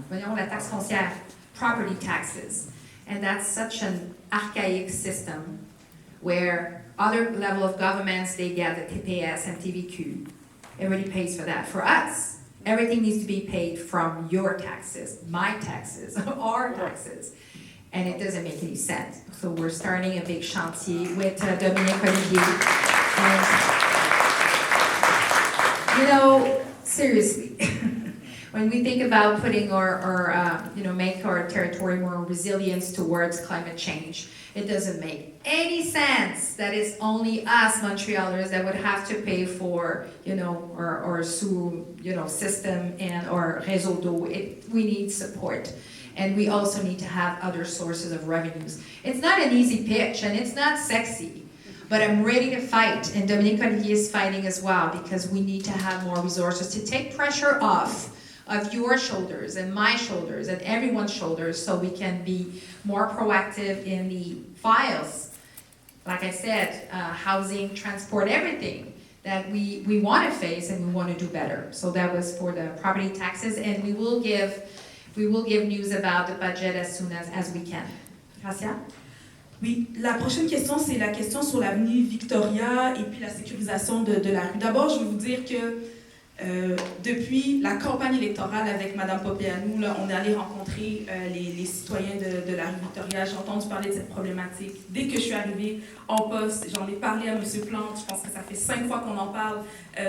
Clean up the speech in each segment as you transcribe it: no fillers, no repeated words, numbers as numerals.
voyons, la taxe foncière, property taxes. And that's such an archaic system where other level of governments, they get the TPS and TVQ. Everybody pays for that. For us, everything needs to be paid from your taxes, my taxes, our taxes. And it doesn't make any sense. So we're starting a big chantier with Dominique Olivier. And, you know, seriously, when we think about putting make our territory more resilient towards climate change, it doesn't make any sense that it's only us Montrealers that would have to pay for, our system and our réseau d'eau. We need support. And we also need to have other sources of revenues. It's not an easy pitch, and it's not sexy, but I'm ready to fight, and Dominique Olivier is fighting as well, because we need to have more resources to take pressure off of your shoulders and my shoulders and everyone's shoulders, so we can be more proactive in the files. Like I said, housing, transport, everything that we want to face and we want to do better. So that was for the property taxes, and we will give news about the budget as soon as we can. Gracia? Oui, la prochaine question, c'est la question sur l'avenue Victoria et puis la sécurisation de la rue. D'abord, je vais vous dire que depuis la campagne électorale avec Mme Popeanu, là, on est allé rencontrer les citoyens de la rue Victoria. J'ai entendu parler de cette problématique. Dès que je suis arrivée en poste, j'en ai parlé à M. Plante. Je pense que ça fait 5 fois qu'on en parle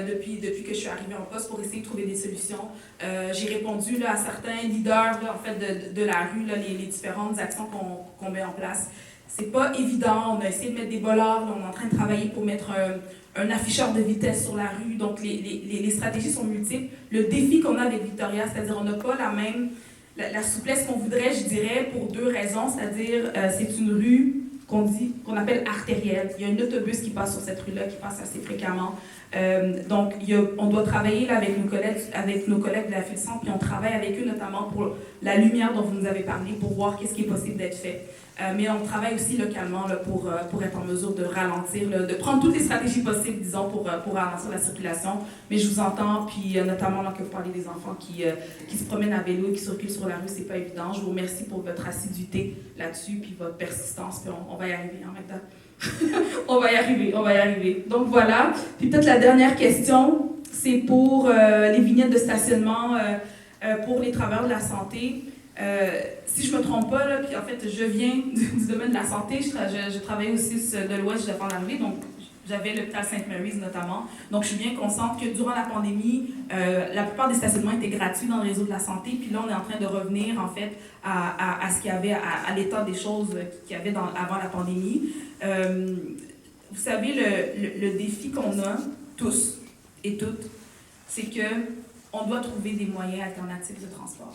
depuis que je suis arrivée en poste pour essayer de trouver des solutions. J'ai répondu à certains leaders de la rue, les différentes actions qu'on met en place. C'est pas évident. On a essayé de mettre des bollards. On est en train de travailler pour mettre un afficheur de vitesse sur la rue. Donc, les stratégies sont multiples. Le défi qu'on a avec Victoria, c'est-à-dire on n'a pas la souplesse qu'on voudrait, je dirais, pour 2 raisons. C'est-à-dire, c'est une rue qu'on appelle artérielle. Il y a un autobus qui passe sur cette rue-là, qui passe assez fréquemment. Donc, on doit travailler là, avec nos collègues de la FEDSAN, puis on travaille avec eux notamment pour la lumière dont vous nous avez parlé, pour voir qu'est-ce qui est possible d'être fait. Mais on travaille aussi localement là, pour être en mesure de ralentir, là, de prendre toutes les stratégies possibles, disons, pour ralentir la circulation. Mais je vous entends, puis notamment là, que vous parlez des enfants qui se promènent à vélo et qui circulent sur la rue, c'est pas évident. Je vous remercie pour votre assiduité là-dessus, puis votre persistance, puis on va y arriver en même temps. on va y arriver. Donc voilà. Puis peut-être la dernière question, c'est pour les vignettes de stationnement pour les travailleurs de la santé. Si je ne me trompe pas, là, puis en fait, je viens du domaine de la santé, je travaillais aussi de l'Ouest avant d'arriver, donc j'avais l'hôpital Sainte-Mary's notamment. Donc je suis bien consciente que durant la pandémie, la plupart des stationnements étaient gratuits dans le réseau de la santé, puis là on est en train de revenir en fait à ce qu'il y avait, à l'état des choses qu'il y avait avant la pandémie. Vous savez, le défi qu'on a tous et toutes, c'est qu'on doit trouver des moyens alternatifs de transport.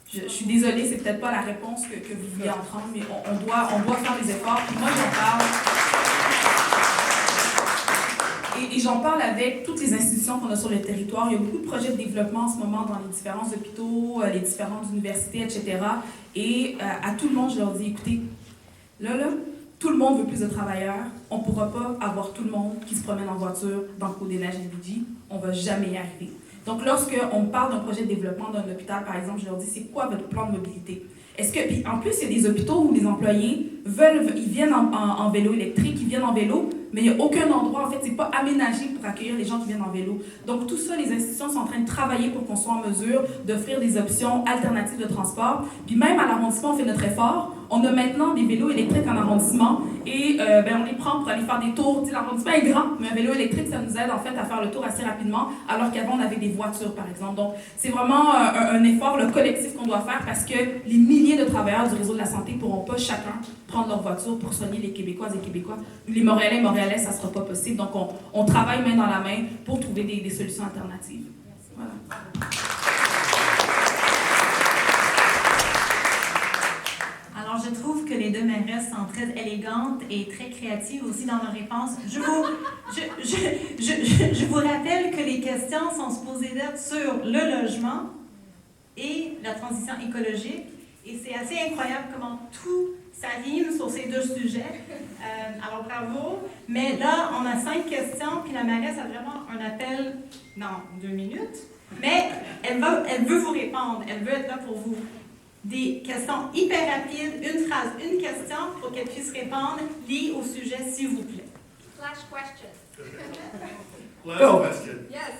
Je suis désolée, c'est peut-être pas la réponse que vous vouliez entendre, mais on doit faire des efforts. Puis moi, j'en parle. Et j'en parle avec toutes les institutions qu'on a sur le territoire. Il y a beaucoup de projets de développement en ce moment dans les différents hôpitaux, les différentes universités, etc. Et à tout le monde, je leur dis, écoutez, là, tout le monde veut plus de travailleurs. On ne pourra pas avoir tout le monde qui se promène en voiture dans le Côte-des-Neiges et Fidji. On ne va jamais y arriver. Donc, lorsqu'on parle d'un projet de développement d'un hôpital, par exemple, je leur dis, c'est quoi votre plan de mobilité? Puis en plus, il y a des hôpitaux où les employés ils viennent en vélo électrique, ils viennent en vélo, mais il n'y a aucun endroit, en fait, c'est pas aménagé pour accueillir les gens qui viennent en vélo. Donc, tout ça, les institutions sont en train de travailler pour qu'on soit en mesure d'offrir des options alternatives de transport. Puis même à l'arrondissement, on fait notre effort. On a maintenant des vélos électriques en arrondissement et on les prend pour aller faire des tours. L'arrondissement est grand, mais un vélo électrique, ça nous aide en fait à faire le tour assez rapidement, alors qu'avant, on avait des voitures, par exemple. Donc, c'est vraiment un effort collectif qu'on doit faire parce que les milliers de travailleurs du réseau de la santé ne pourront pas chacun prendre leur voiture pour soigner les Québécoises et Québécois. Les Montréalais, ça ne sera pas possible. Donc, on travaille main dans la main pour trouver des solutions alternatives. Voilà. Alors, je trouve que les 2 mairesses sont très élégantes et très créatives aussi dans leurs réponses. Je vous rappelle que les questions sont supposées être sur le logement et la transition écologique. Et c'est assez incroyable comment tout s'aligne sur ces 2 sujets. Alors, bravo. Mais là, on a 5 questions, puis la mairesse a vraiment un appel dans 2 minutes. Mais elle veut vous répondre, elle veut être là pour vous. Des questions hyper rapides, une phrase, une question pour qu'elle puisse répondre, liée au sujet, s'il vous plaît. Flash question. Last question. Yes.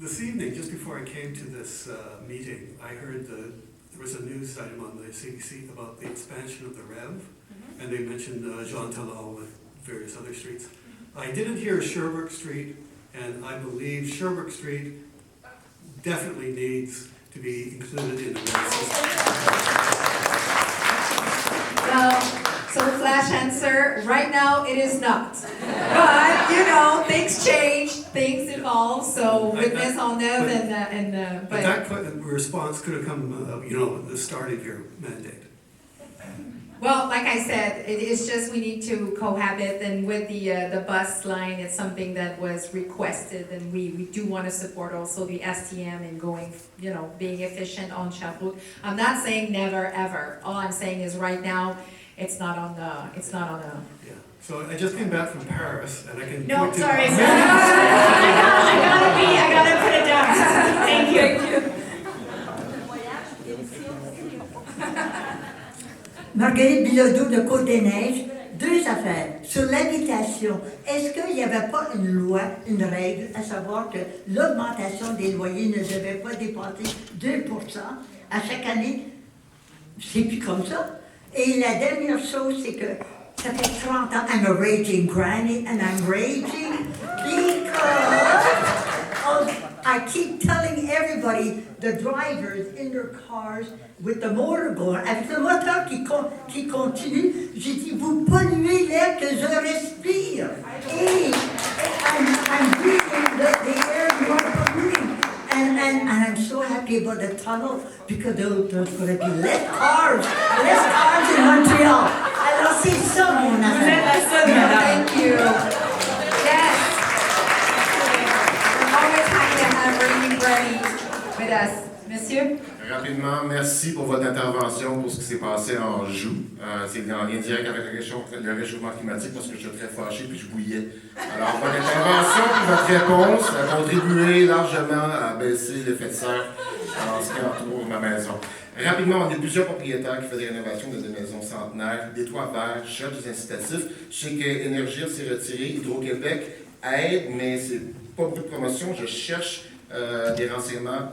This evening, just before I came to this meeting, I heard there was a news item on the CBC about the expansion of the REV, and they mentioned Jean Talon with various other streets. I didn't hear Sherbrooke Street, and I believe Sherbrooke Street definitely needs to be included in the REV system. Well, so the flash answer, right now it is not. But, you know, things change, things evolve, so with Ms. Villeneuve But that response could have come, at the start of your mandate. well, like I said, it is just we need to cohabit, and with the bus line, it's something that was requested, and we do want to support also the STM and going, being efficient on Sherbrooke. I'm not saying never, ever. All I'm saying is right now, it's not on the. Yeah. So I just came back from Paris, and I can. No, point to- sorry. I gotta put it down. Thank you. Marguerite Bilodeau de Côte-des-Neiges, deux affaires. Sur l'habitation, est-ce qu'il n'y avait pas une loi, une règle, à savoir que l'augmentation des loyers ne devait pas dépasser 2% à chaque année? C'est plus comme ça. Et la dernière chose, c'est que ça fait 30 ans, I'm a raging granny, and I'm raging because I keep telling everybody, the drivers in their cars with the motor going, avec le moteur qui continue, j'ai dit, vous polluez l'air que je respire. Et I'm breathing the air you are polluting. And I'm so happy about the tunnel because there's going to be less cars in Montreal. Alors c'est ça mon Vous affaire. êtes la seule, madame. Thank you. Yes. We're always happy to have Rainy Granny with us. Monsieur? Rapidement, merci pour votre intervention, pour ce qui s'est passé en Joux. C'est en lien direct avec le réchauffement climatique parce que j'étais très fâché puis je bouillais. Alors, votre intervention et votre réponse a contribué largement à baisser l'effet de serre en ce qui entoure ma maison. Rapidement, on a plusieurs propriétaires qui font des rénovations de des maisons centenaires, des toits verts, je cherche des incitatifs. Je sais qu'Énergie s'est retiré, Hydro-Québec aide, mais c'est pas beaucoup de promotion. Je cherche des renseignements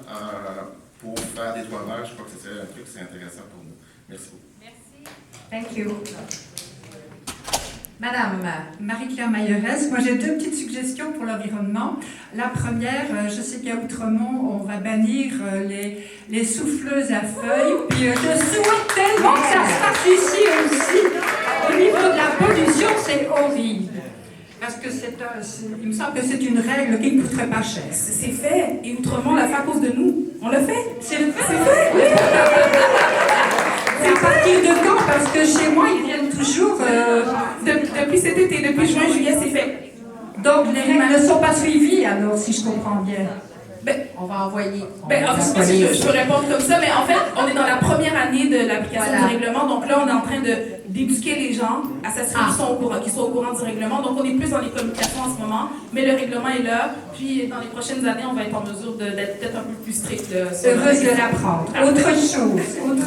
pour faire des toits verts. Je crois que ce serait un truc qui serait intéressant pour nous. Merci beaucoup. Thank you. Madame. Marie-Claire Maillerès, moi j'ai deux petites suggestions pour l'environnement. La première, je sais qu'à Outremont, on va bannir les souffleuses à feuilles. Puis je souhaite tellement que ça se fasse ici aussi. Au niveau de la pollution, c'est horrible. Parce que il me semble que c'est une règle qui ne coûterait pas cher. C'est fait. Et Outremont l'a fait à cause de nous. On l'a fait. C'est fait, oui. C'est à partir de quand? Parce que chez moi, ils viennent toujours... Depuis cet été, depuis juin, juillet, c'est fait. Donc les règles ne sont pas suivies, alors, si je comprends bien. On va envoyer. Je peux répondre comme ça, mais en fait, on est dans la première année de l'application Voilà. du règlement. Donc là, on est en train d'éduquer les gens à s'assurer qu'ils sont au courant du règlement. Donc on est plus dans les communications en ce moment, mais le règlement est là. Puis dans les prochaines années, on va être en mesure d'être peut-être un peu plus strict. Heureuse de l'apprendre. Autre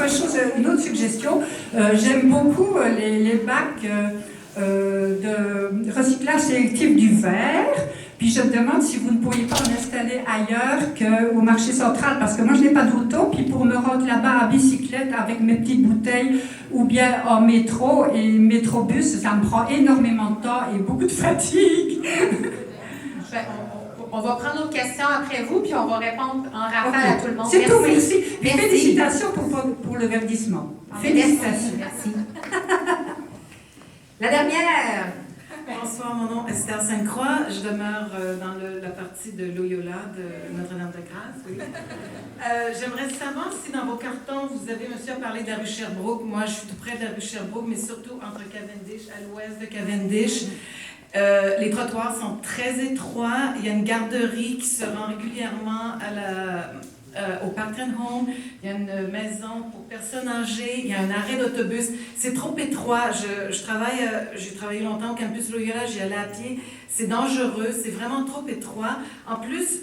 chose, une autre suggestion. J'aime beaucoup les bacs de recyclage sélectif du verre. Puis je me demande si vous ne pourriez pas en installer ailleurs qu'au marché central, parce que moi je n'ai pas d'auto, puis pour me rendre là-bas à bicyclette avec mes petites bouteilles, ou bien en métro et métrobus, ça me prend énormément de temps et beaucoup de fatigue. On va prendre d'autres questions après vous, puis on va répondre en rafale à tout le monde. C'est tout, merci. Merci. Félicitations pour le verdissement. Félicitations. Merci. La dernière. Bonsoir, mon nom est Esther Sainte-Croix. Je demeure dans la partie de Loyola de Notre-Dame-de-Grâce. Oui. J'aimerais savoir si dans vos cartons, vous avez, monsieur, parlé de la rue Sherbrooke. Moi, je suis tout près de la rue Sherbrooke, mais surtout entre Cavendish, à l'ouest de Cavendish. Les trottoirs sont très étroits. Il y a une garderie qui se rend régulièrement au Park and Home. Il y a une maison pour personnes âgées. Il y a un arrêt d'autobus. C'est trop étroit. J'ai travaillé longtemps au campus Loyola. J'y allais à pied. C'est dangereux. C'est vraiment trop étroit. En plus,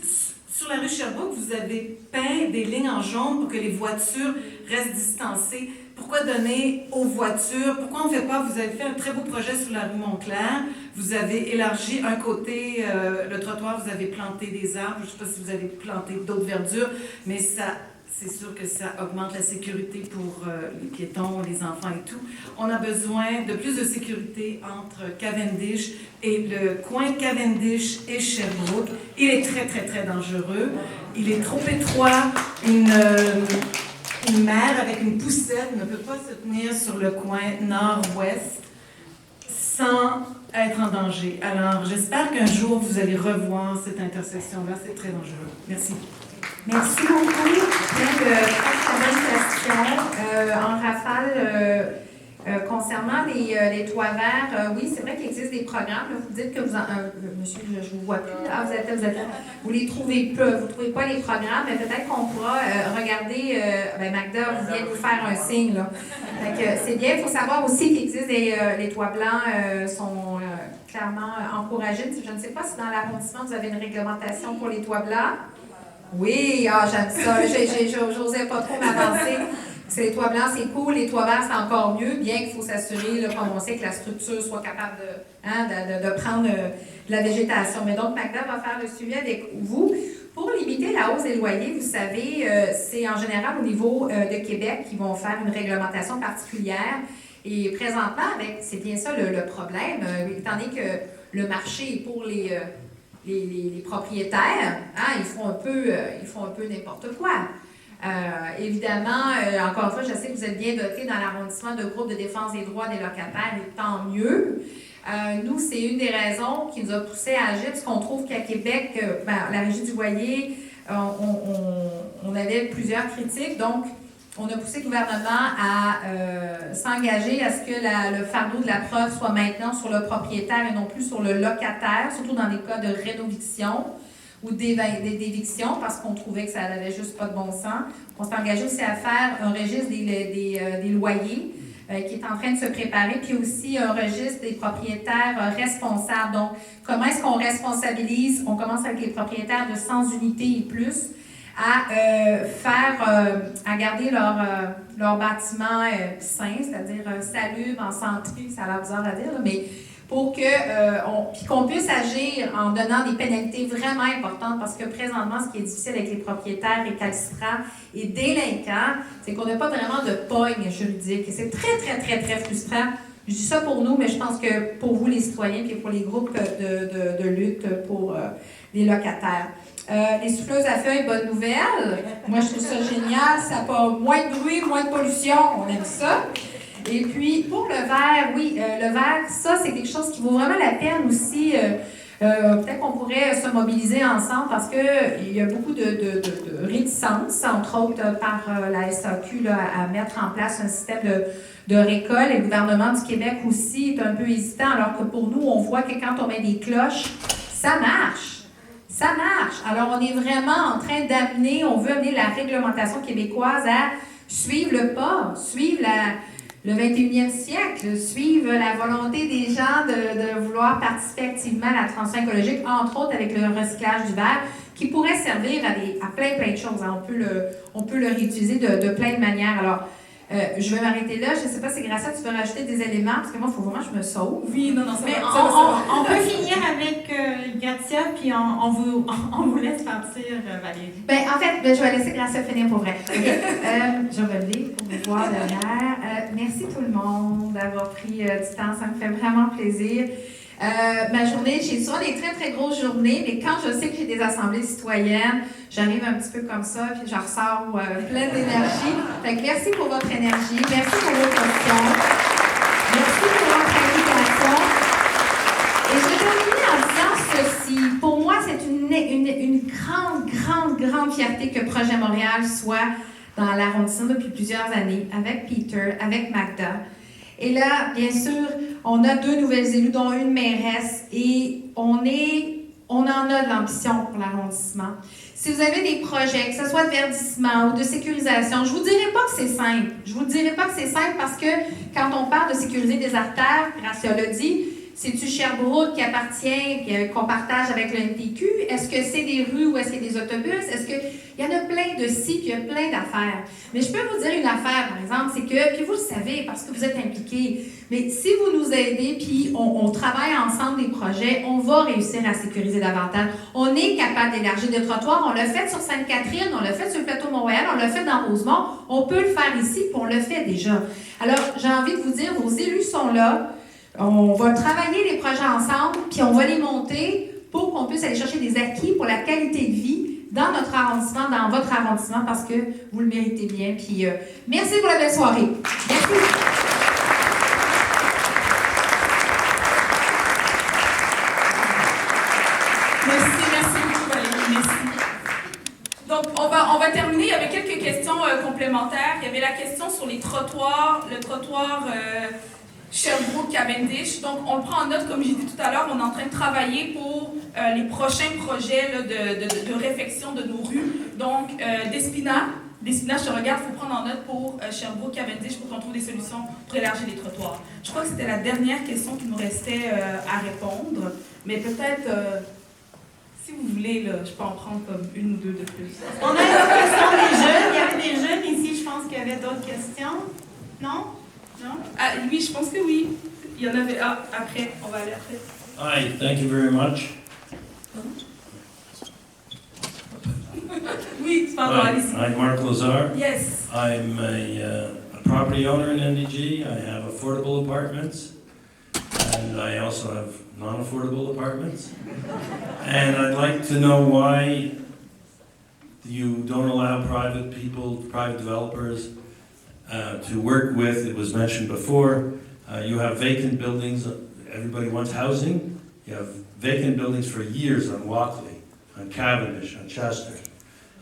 Sur la rue Sherbrooke, vous avez peint des lignes en jaune pour que les voitures restent distancées. Pourquoi donner aux voitures? Pourquoi on ne fait pas? Vous avez fait un très beau projet sur la rue Montclair. Vous avez élargi un côté, le trottoir, vous avez planté des arbres. Je ne sais pas si vous avez planté d'autres verdures, mais c'est sûr que ça augmente la sécurité pour les piétons, les enfants et tout. On a besoin de plus de sécurité entre Cavendish et le coin Cavendish et Sherbrooke. Il est très, très, très dangereux. Il est trop étroit. Une mère avec une poussette ne peut pas se tenir sur le coin nord-ouest sans être en danger. Alors, j'espère qu'un jour, vous allez revoir cette intersection-là. C'est très dangereux. Merci. Merci beaucoup. Plein de très belles questions. En rafale, concernant les toits verts, oui, c'est vrai qu'il existe des programmes. Là, vous dites que monsieur, je ne vous vois plus. Ah, vous êtes là. Vous les trouvez peu. Vous ne trouvez pas les programmes, mais peut-être qu'on pourra regarder. Magda vient de nous faire un signe. Là. C'est bien. Il faut savoir aussi qu'il existe les toits blancs sont clairement encouragés. Je ne sais pas si dans l'arrondissement, vous avez une réglementation pour les toits blancs. Oui, j'aime ça. J'osais pas trop m'avancer. C'est les toits blancs, c'est cool. Les toits verts, c'est encore mieux, bien qu'il faut s'assurer, là, comme on sait, que la structure soit capable de prendre de la végétation. Mais donc, Magda va faire le suivi avec vous. Pour limiter la hausse des loyers, vous savez, c'est en général au niveau de Québec qu'ils vont faire une réglementation particulière. Et présentement, c'est bien ça le problème, étant donné que le marché est pour les propriétaires, ils font un peu n'importe quoi. Évidemment, encore une fois, je sais que vous êtes bien dotés dans l'arrondissement de groupe de défense des droits des locataires, et tant mieux. Nous, c'est une des raisons qui nous a poussé à agir, parce qu'on trouve qu'à Québec, la Régie du loyer, on avait plusieurs critiques, donc on a poussé le gouvernement à s'engager à ce que le fardeau de la preuve soit maintenant sur le propriétaire et non plus sur le locataire, surtout dans des cas de rénoviction ou d'éviction, parce qu'on trouvait que ça n'avait juste pas de bon sens. On s'est engagé aussi à faire un registre des loyers qui est en train de se préparer, puis aussi un registre des propriétaires responsables. Donc, comment est-ce qu'on responsabilise? On commence avec les propriétaires de 100 unités et plus, à garder leur bâtiment sain, c'est-à-dire salubre, en santé, ça a l'air bizarre à dire, là, mais pour qu'on puisse agir en donnant des pénalités vraiment importantes, parce que présentement, ce qui est difficile avec les propriétaires récalcitrants et délinquants, c'est qu'on n'a pas vraiment de pogne juridique. Et c'est très, très, très, très frustrant. Je dis ça pour nous, mais je pense que pour vous, les citoyens, puis pour les groupes de lutte pour les locataires. Les souffleuses à feuilles, bonne nouvelle. Moi, je trouve ça génial. Ça n'a pas moins de bruit, moins de pollution. On aime ça. Et puis, pour le verre, oui, le verre, ça, c'est quelque chose qui vaut vraiment la peine aussi. Peut-être qu'on pourrait se mobiliser ensemble parce qu'il y a beaucoup de réticences, entre autres par la SAQ, là, à mettre en place un système de récolte. Et le gouvernement du Québec aussi est un peu hésitant, alors que pour nous, on voit que quand on met des cloches, ça marche. Ça marche. Alors, on est vraiment en train on veut amener la réglementation québécoise à suivre le pas, suivre le 21e siècle, suivre la volonté des gens de vouloir participer activement à la transition écologique, entre autres avec le recyclage du verre, qui pourrait servir à plein de choses. On peut le réutiliser de plein de manières. Alors, je vais m'arrêter là. Je ne sais pas si Gracia, tu veux rajouter des éléments, parce que moi, il faut vraiment que je me sauve. Oui, non, Mais on peut finir avec Gracia, puis on vous laisse partir, Valérie. En fait, je vais laisser Gracia finir pour vrai. Okay. Je vais le lire pour vous voir derrière. Merci tout le monde d'avoir pris du temps. Ça me fait vraiment plaisir. Ma journée, j'ai souvent des très, très grosses journées, mais quand je sais que j'ai des assemblées citoyennes, j'arrive un petit peu comme ça, puis je ressors pleine d'énergie. Fait que merci pour votre énergie, merci pour vos questions, merci pour votre invitation. Et je vais terminer en disant ceci. Pour moi, c'est une grande fierté que Projet Montréal soit dans l'arrondissement depuis plusieurs années, avec Peter, avec Magda. Et là, bien sûr, on a 2 nouvelles élus, dont une mairesse, et on en a de l'ambition pour l'arrondissement. Si vous avez des projets, que ce soit de verdissement ou de sécurisation, je ne vous dirai pas que c'est simple. Je vous dirai pas que c'est simple parce que quand on parle de sécuriser des artères, Gracia l'a dit, C'est-tu Sherbrooke qui appartient, qu'on partage avec le NTQ? Est-ce que c'est des rues ou est-ce qu'il y a des autobus? Est-ce que... Il y en a plein de sites, il y a plein d'affaires. Mais je peux vous dire une affaire, par exemple, c'est que, puis vous le savez parce que vous êtes impliqués, mais si vous nous aidez, puis on travaille ensemble des projets, on va réussir à sécuriser davantage. On est capable d'élargir des trottoirs. On l'a fait sur Sainte-Catherine, on l'a fait sur le plateau Mont-Royal, on l'a fait dans Rosemont. On peut le faire ici, puis on le fait déjà. Alors, j'ai envie de vous dire, vos élus sont là. On va travailler les projets ensemble, puis on va les monter pour qu'on puisse aller chercher des acquis pour la qualité de vie dans notre arrondissement, dans votre arrondissement, parce que vous le méritez bien. Puis merci pour la belle soirée. Merci. Merci beaucoup Valérie, merci. Donc on va terminer avec quelques questions complémentaires. Il y avait la question sur les trottoirs, le trottoir Sherbrooke-Cavendish. Donc on le prend en note, comme j'ai dit tout à l'heure, on est en train de travailler pour les prochains projets là, de réfection de nos rues. Donc Despina, je te regarde, il faut prendre en note pour Sherbrooke-Cavendish pour qu'on trouve des solutions pour élargir les trottoirs. Je crois que c'était la dernière question qui nous restait à répondre, mais peut-être... si vous voulez, là, je peux en prendre comme une ou deux de plus. On a une question des jeunes. Il y avait des jeunes ici, je pense qu'il y avait d'autres questions. Non? Non? Ah, oui, je pense que oui. Il y en avait... Ah, après, on va aller après. Hi, thank you very much. Oui, c'est pas grave, allez-y. I'm Mark Lazar. Yes. I'm a property owner in NDG. I have affordable apartments, and I also have non-affordable apartments. And I'd like to know why you don't allow private people, private developers to work with. It was mentioned before. You have vacant buildings. Everybody wants housing. You have vacant buildings for years on Walkley, on Cavendish, on Chester.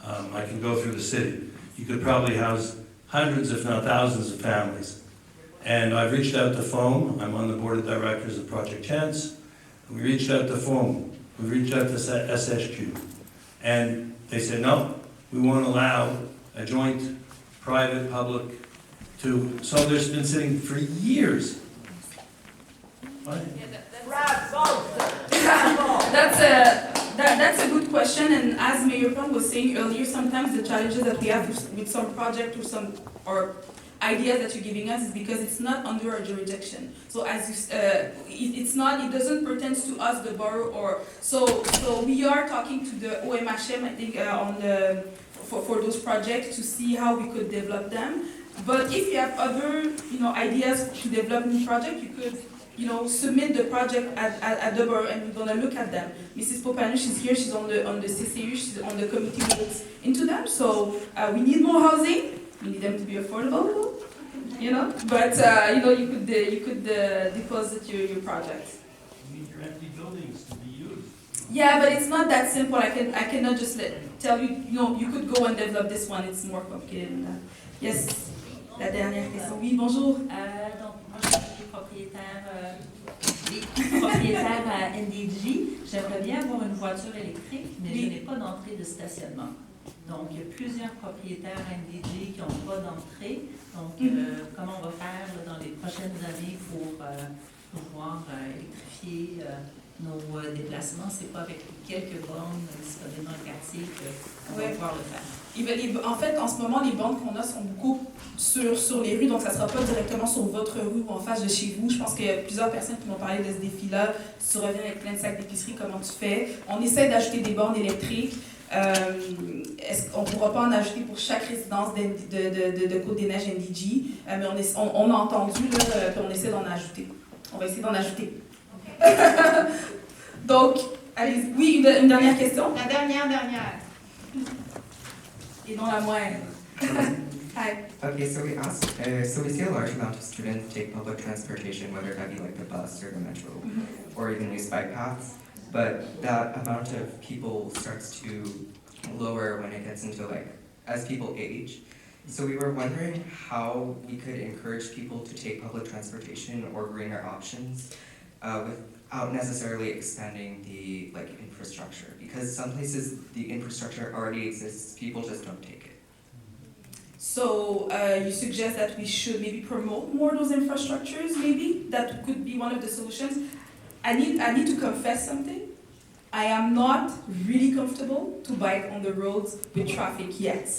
I can go through the city. You could probably house hundreds, if not thousands, of families. And I've reached out to FOAM. I'm on the board of directors of Project Chance. We reached out to FOAM. We reached out to SSQ. And they said, no, we won't allow a joint private, public to... So there's been sitting for years. What? That's a good question, and as Mayor Plum was saying earlier, sometimes the challenges that we have with some project or ideas that you're giving us is because it's not under our jurisdiction. So as you, it doesn't pertain to us, the borough, or so we are talking to the OMHM, I think, for those projects to see how we could develop them. But if you have other, ideas to develop new projects, you could, submit the project at the borough, and we're gonna look at them. Mrs. Popanu, she's here. She's on the CCU. She's on the committee who looks into them. So we need more housing. We need them to be affordable, But you could deposit your project. You need your empty buildings to be used. Yeah, but it's not that simple. I cannot just tell you. You could go and develop this one. It's more complicated than that. Yes. La dernière question. Oui, bonjour. Donc, moi, je suis propriétaire à NDG. J'aimerais bien avoir une voiture électrique, mais je n'ai pas d'entrée de stationnement. Donc, il y a plusieurs propriétaires à NDG qui n'ont pas d'entrée. Donc, comment on va faire dans les prochaines années pour pouvoir électrifier nos déplacements? C'est pas avec quelques bornes disponibles dans le quartier qu'on va pouvoir le faire. En fait, en ce moment, les bandes qu'on a sont beaucoup sur les rues, donc ça ne sera pas directement sur votre rue ou en face de chez vous. Je pense qu'il y a plusieurs personnes qui m'ont parlé de ce défi-là. Si tu reviens avec plein de sacs d'épicerie, comment tu fais? On essaie d'ajouter des bornes électriques. Est-ce qu'on ne pourra pas en ajouter pour chaque résidence de Côte-des-Neiges NDG? Mais on a entendu, là, puis on essaie d'en ajouter. On va essayer d'en ajouter. Donc, allez, oui, une dernière question? La dernière. Et non la moindre. Hi. Okay, so we see a large amount of students take public transportation, whether that be like the bus or the metro, or even use bike paths. But that amount of people starts to lower when it gets into as people age. So we were wondering how we could encourage people to take public transportation or greener options without necessarily expanding the infrastructure. Because some places the infrastructure already exists, people just don't take it. So you suggest that we should maybe promote more those infrastructures, maybe? That could be one of the solutions. I need to confess something. I am not really comfortable to bike on the roads with traffic yet.